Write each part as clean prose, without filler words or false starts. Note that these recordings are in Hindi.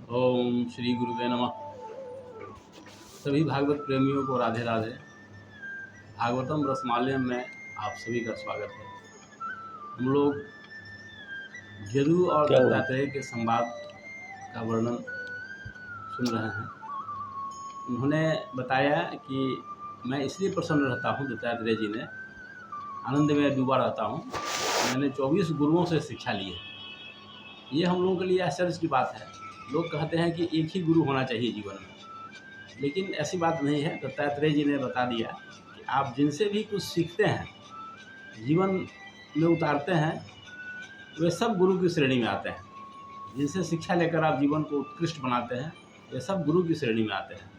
ओम श्री गुरुदेव नमः। सभी भागवत प्रेमियों को राधे राधे। भागवतम रसमालयम में आप सभी का स्वागत है। हम लोग जदु और दत्तात्रेय के संवाद का वर्णन सुन रहे हैं। उन्होंने बताया कि मैं इसलिए प्रसन्न रहता हूँ, दत्तात्रेय जी ने, आनंद में डूबा रहता हूँ। मैंने 24 गुरुओं से शिक्षा ली है। ये हम लोगों के लिए आश्चर्य की बात है। लोग कहते हैं कि एक ही गुरु होना चाहिए जीवन में, लेकिन ऐसी बात नहीं है। दत्तात्रेय जी ने बता दिया कि आप जिनसे भी कुछ सीखते हैं, जीवन में उतारते हैं, वे सब गुरु की श्रेणी में आते हैं। जिनसे शिक्षा लेकर आप जीवन को उत्कृष्ट बनाते हैं, वे सब गुरु की श्रेणी में आते हैं।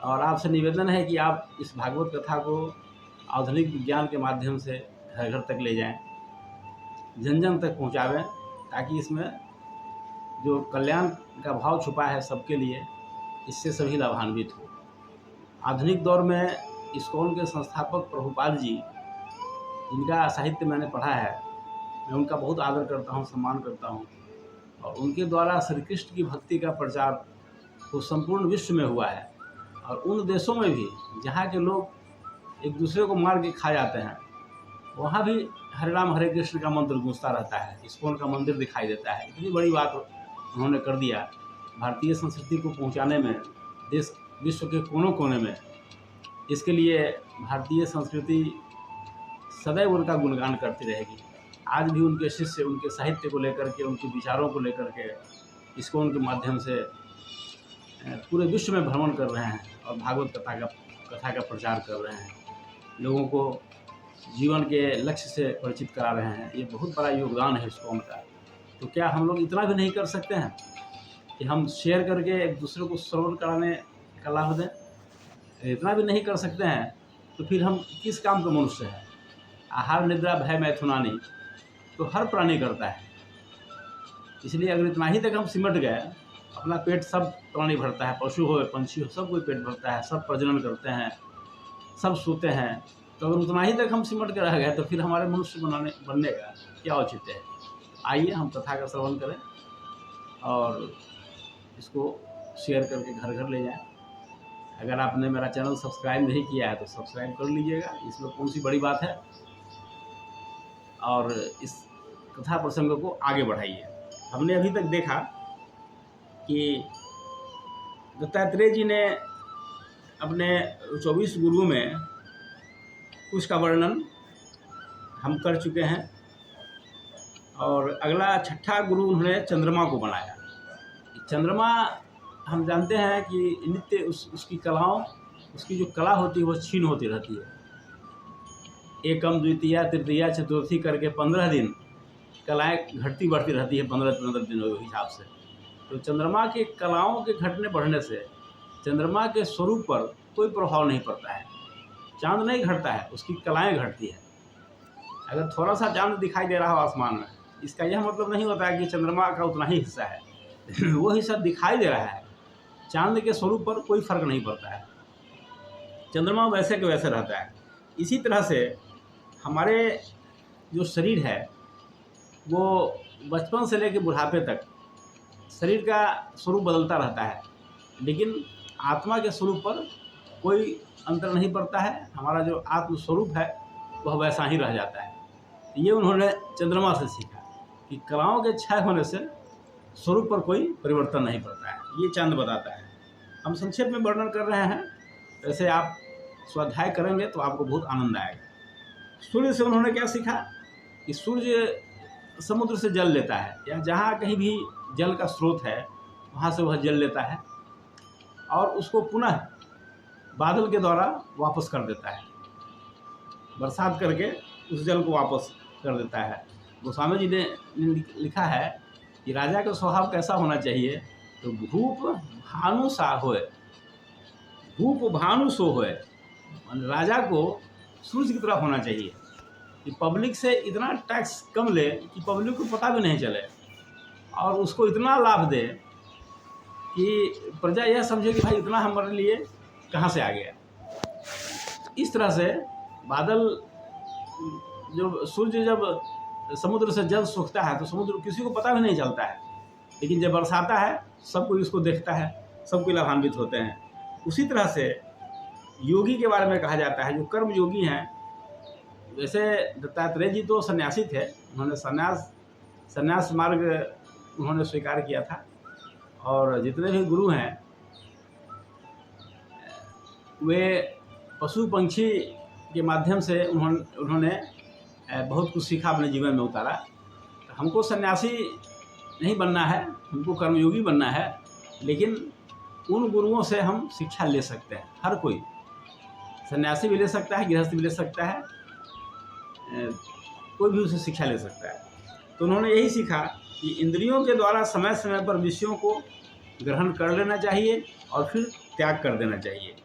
और आपसे निवेदन है कि आप इस भागवत कथा को आधुनिक विज्ञान के माध्यम से घर घर तक ले जाएं, जन जन तक पहुंचावें, ताकि इसमें जो कल्याण का भाव छुपा है सबके लिए, इससे सभी लाभान्वित हो। आधुनिक दौर में इस्कॉन के संस्थापक प्रभुपाद जी, जिनका साहित्य मैंने पढ़ा है, मैं उनका बहुत आदर करता हूँ, सम्मान करता हूँ। और उनके द्वारा श्री कृष्ण की भक्ति का प्रचार तो संपूर्ण विश्व में हुआ है। और उन देशों में भी जहाँ के लोग एक दूसरे को मार के खा जाते हैं, वहाँ भी हरे राम हरे कृष्ण का मंत्र गूंजता रहता है, इस्कॉन का मंदिर दिखाई देता है। इतनी बड़ी बात उन्होंने कर दिया। भारतीय संस्कृति को पहुंचाने में देश विश्व के कोनों कोने में, इसके लिए भारतीय संस्कृति सदैव उनका गुणगान करती रहेगी। आज भी उनके शिष्य उनके साहित्य को लेकर के, उनके विचारों को लेकर के इस्कॉन के माध्यम से पूरे विश्व में भ्रमण कर रहे हैं और भागवत कथा का प्रचार कर रहे हैं। लोगों को जीवन के लक्ष्य से परिचित करा रहे हैं। ये बहुत बड़ा योगदान है इस्कॉन का। तो क्या हम लोग इतना भी नहीं कर सकते हैं कि हम शेयर करके एक दूसरे को श्रवण कराने का लाभ दें? इतना भी नहीं कर सकते हैं तो फिर हम किस काम का मनुष्य हैं? आहार निद्रा भय मैथुनानी तो हर प्राणी करता है। इसलिए अगर इतना ही तक हम सिमट गए, अपना पेट सब प्राणी भरता है, पशु हो पंछी हो, सब कोई पेट भरता है, सब प्रजनन करते हैं, सब सोते हैं, तो अगर उतना ही तक हम सिमट के रह गए तो फिर हमारे मनुष्य बनने का क्या औचित्य है? आइए हम कथा का श्रवण करें और इसको शेयर करके घर घर ले जाएं। अगर आपने मेरा चैनल सब्सक्राइब नहीं किया है तो सब्सक्राइब कर लीजिएगा, इसमें कौन सी बड़ी बात है। और इस कथा प्रसंग को आगे बढ़ाइए। हमने अभी तक देखा कि दत्तात्रेय जी ने अपने 24 गुरुओं में कुछ का वर्णन हम कर चुके हैं, और अगला छठा गुरु उन्होंने चंद्रमा को बनाया। चंद्रमा हम जानते हैं कि नित्य उसकी कलाओं, उसकी जो कला होती है वो क्षीण होती रहती है। एकम द्वितीया तृतीया चतुर्थी करके 15 दिन कलाएँ घटती बढ़ती रहती है, 15 दिनों के हिसाब से। तो चंद्रमा के कलाओं के घटने बढ़ने से चंद्रमा के स्वरूप पर कोई प्रभाव नहीं पड़ता है। चांद नहीं घटता है, उसकी कलाएँ घटती है। अगर थोड़ा सा चांद दिखाई दे रहा हो आसमान में, इसका यह मतलब नहीं होता है कि चंद्रमा का उतना ही हिस्सा है। वो हिस्सा दिखाई दे रहा है, चांद के स्वरूप पर कोई फर्क नहीं पड़ता है। चंद्रमा वैसे के वैसे रहता है। इसी तरह से हमारे जो शरीर है वो बचपन से लेकर बुढ़ापे तक शरीर का स्वरूप बदलता रहता है, लेकिन आत्मा के स्वरूप पर कोई अंतर नहीं पड़ता है। हमारा जो आत्म स्वरूप है वह वैसा ही रह जाता है। ये उन्होंने चंद्रमा से सीखा कि कलाओं के क्षय होने से स्वरूप पर कोई परिवर्तन नहीं पड़ता है। ये चांद बताता है। हम संक्षेप में वर्णन कर रहे हैं, वैसे आप स्वाध्याय करेंगे तो आपको बहुत आनंद आएगा। सूर्य से उन्होंने क्या सीखा कि सूर्य समुद्र से जल लेता है, या जहाँ कहीं भी जल का स्रोत है वहाँ से वह जल लेता है और उसको पुनः बादल के द्वारा वापस कर देता है, बरसात करके उस जल को वापस कर देता है। गोस्वामी जी ने लिखा है कि राजा का स्वभाव कैसा होना चाहिए, तो भूप भानु सा होए, भूप भानु सो होए। राजा को सूर्य की तरह होना चाहिए कि पब्लिक से इतना टैक्स कम ले कि पब्लिक को पता भी नहीं चले, और उसको इतना लाभ दे कि प्रजा यह समझे कि भाई इतना हमारे लिए कहाँ से आ गया। इस तरह से बादल, जो सूर्य जब समुद्र से जल सूखता है तो समुद्र किसी को पता भी नहीं चलता है, लेकिन जब बरसाता है सब कोई उसको देखता है, सब कोई लाभान्वित होते हैं। उसी तरह से योगी के बारे में कहा जाता है, जो कर्म योगी हैं, वैसे दत्तात्रेय जी तो सन्यासी थे, उन्होंने संन्यास मार्ग उन्होंने स्वीकार किया था। और जितने भी गुरु हैं वे पशु पंछी के माध्यम से उन्होंने बहुत कुछ सीखा, अपने जीवन में उतारा। हमको सन्यासी नहीं बनना है, हमको कर्मयोगी बनना है, लेकिन उन गुरुओं से हम शिक्षा ले सकते हैं। हर कोई सन्यासी भी ले सकता है, गृहस्थ भी ले सकता है, कोई भी उसे शिक्षा ले सकता है। तो उन्होंने यही सीखा कि इंद्रियों के द्वारा समय समय पर विषयों को ग्रहण कर लेना चाहिए और फिर त्याग कर देना चाहिए।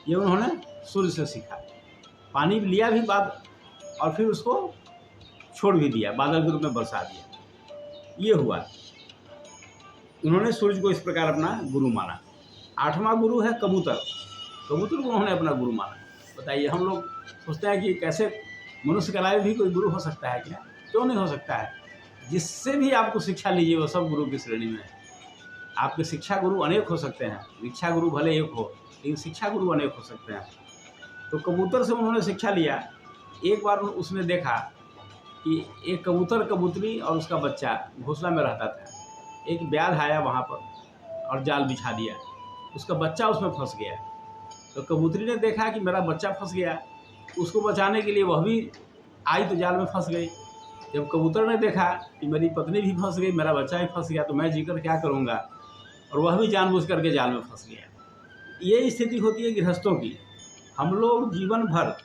ये उन्होंने सूर्य से सीखा। पानी लिया भी बाद और फिर उसको छोड़ भी दिया, बादल के रूप में बरसा दिया। ये हुआ, उन्होंने सूर्य को इस प्रकार अपना गुरु माना। 8वां गुरु है कबूतर। कबूतर को उन्होंने अपना गुरु माना। बताइए, हम लोग सोचते हैं कि कैसे मनुष्य के अलावा भी कोई गुरु हो सकता है क्या? क्यों नहीं हो सकता है? जिससे भी आपको शिक्षा लीजिए वो सब गुरु की श्रेणी में है। आपके शिक्षा गुरु अनेक हो सकते हैं, दीक्षा गुरु भले एक हो, लेकिन शिक्षा गुरु अनेक हो सकते हैं। तो कबूतर से उन्होंने शिक्षा लिया। एक बार उसने देखा कि एक कबूतर, कबूतरी और उसका बच्चा घोंसला में रहता था। एक ब्याध आया वहाँ पर और जाल बिछा दिया, उसका बच्चा उसमें फंस गया। तो कबूतरी ने देखा कि मेरा बच्चा फंस गया, उसको बचाने के लिए वह भी आई तो जाल में फंस गई। जब कबूतर ने देखा कि मेरी पत्नी भी फंस गई, मेरा बच्चा भी फंस गया, तो मैं जीकर क्या करूँगा, और वह भी जानबूझ करके जाल में फंस गया। ये स्थिति होती है गृहस्थों की। हम लोग जीवन भर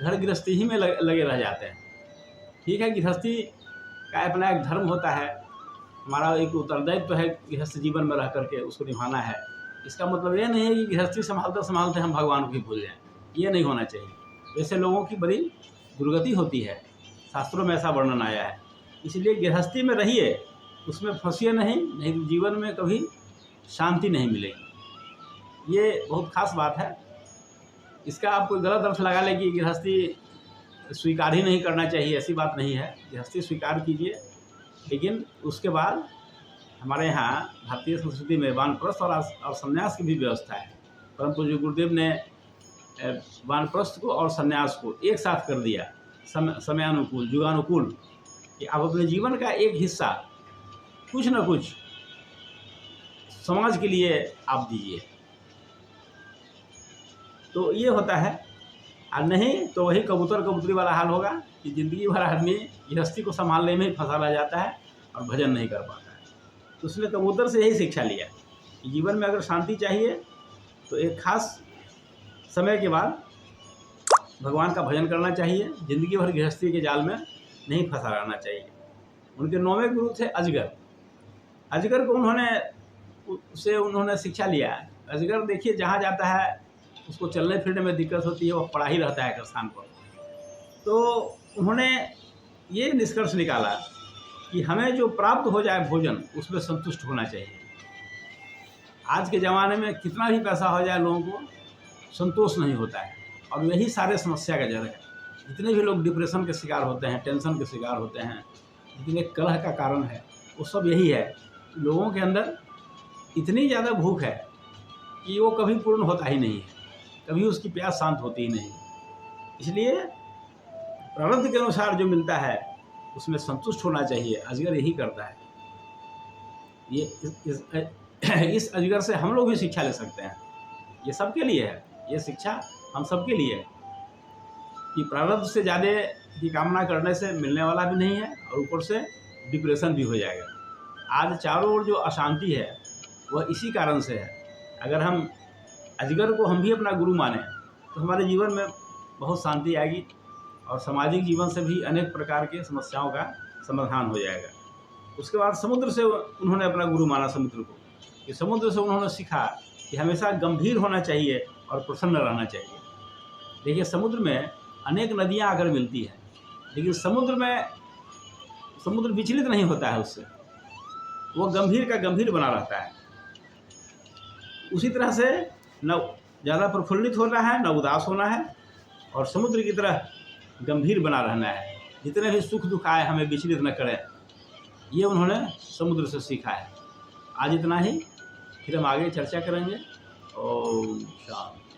घर गृहस्थी ही में लगे रह जाते हैं। ठीक है, गृहस्थी का अपना एक धर्म होता है, हमारा एक उत्तरदायित्व है गृहस्थ जीवन में रह करके उसको निभाना है। इसका मतलब ये नहीं है कि गृहस्थी संभालते संभालते हम भगवान को ही भूल जाएं, ये नहीं होना चाहिए। वैसे लोगों की बड़ी दुर्गति होती है, शास्त्रों में ऐसा वर्णन आया है। इसलिए गृहस्थी में रहिए, उसमें फंसिए नहीं तो जीवन में कभी शांति नहीं मिलेगी। ये बहुत खास बात है। इसका आप कोई गलत अर्थ लगा ले कि गृहस्थी स्वीकार ही नहीं करना चाहिए, ऐसी बात नहीं है। गृहस्थी स्वीकार कीजिए, लेकिन उसके बाद हमारे यहाँ भारतीय संस्कृति में वानप्रस्थ और संन्यास की भी व्यवस्था है। परंतु जो गुरुदेव ने वानप्रस्थ को और संन्यास को एक साथ कर दिया, समयानुकूल, युगानुकूल, कि आप अपने जीवन का एक हिस्सा कुछ न कुछ समाज के लिए आप दीजिए, तो ये होता है। और नहीं तो वही कबूतर कबूतरी वाला हाल होगा कि ज़िंदगी भर आदमी गृहस्थी को संभालने में ही फंसा रह जाता है और भजन नहीं कर पाता है। तो उसने कबूतर से यही शिक्षा लिया कि जीवन में अगर शांति चाहिए तो एक खास समय के बाद भगवान का भजन करना चाहिए, ज़िंदगी भर गृहस्थी के जाल में नहीं फंसा रहना चाहिए। उनके 9वें गुरु थे अजगर। अजगर को उन्होंने शिक्षा लिया। अजगर देखिए, जहाँ जाता है उसको चलने फिरने में दिक्कत होती है, वह पड़ा ही रहता है एक स्थान पर। तो उन्होंने ये निष्कर्ष निकाला कि हमें जो प्राप्त हो जाए भोजन, उसमें संतुष्ट होना चाहिए। आज के ज़माने में कितना भी पैसा हो जाए, लोगों को संतोष नहीं होता है, और यही सारे समस्या का जड़ है। जितने भी लोग डिप्रेशन के शिकार होते हैं, टेंशन के शिकार होते हैं, जितने कलह का कारण है, वो सब यही है। लोगों के अंदर इतनी ज़्यादा भूख है कि वो कभी पूर्ण होता ही नहीं है, कभी उसकी प्यास शांत होती ही नहीं। इसलिए प्रारब्ध के अनुसार जो मिलता है उसमें संतुष्ट होना चाहिए। अजगर यही करता है। ये इस अजगर से हम लोग भी शिक्षा ले सकते हैं। ये सबके लिए है, ये शिक्षा हम सबके लिए है कि प्रारब्ध से ज़्यादा की कामना करने से मिलने वाला भी नहीं है, और ऊपर से डिप्रेशन भी हो जाएगा। आज चारों ओर जो अशांति है वह इसी कारण से है। अगर हम अजगर को हम भी अपना गुरु माने तो हमारे जीवन में बहुत शांति आएगी, और सामाजिक जीवन से भी अनेक प्रकार के समस्याओं का समाधान हो जाएगा। उसके बाद समुद्र से उन्होंने अपना गुरु माना समुद्र को, कि समुद्र से उन्होंने सीखा कि हमेशा गंभीर होना चाहिए और प्रसन्न रहना चाहिए। देखिए, समुद्र में अनेक नदियाँ आकर मिलती हैं, लेकिन समुद्र विचलित नहीं होता है, उससे वो गंभीर का गंभीर बना रहता है। उसी तरह से न ज़्यादा प्रफुल्लित होना है, न उदास होना है, और समुद्र की तरह गंभीर बना रहना है। जितने भी सुख दुख आए हमें विचलित न करें, ये उन्होंने समुद्र से सीखा है। आज इतना ही, फिर हम आगे चर्चा करेंगे। ओम शांति।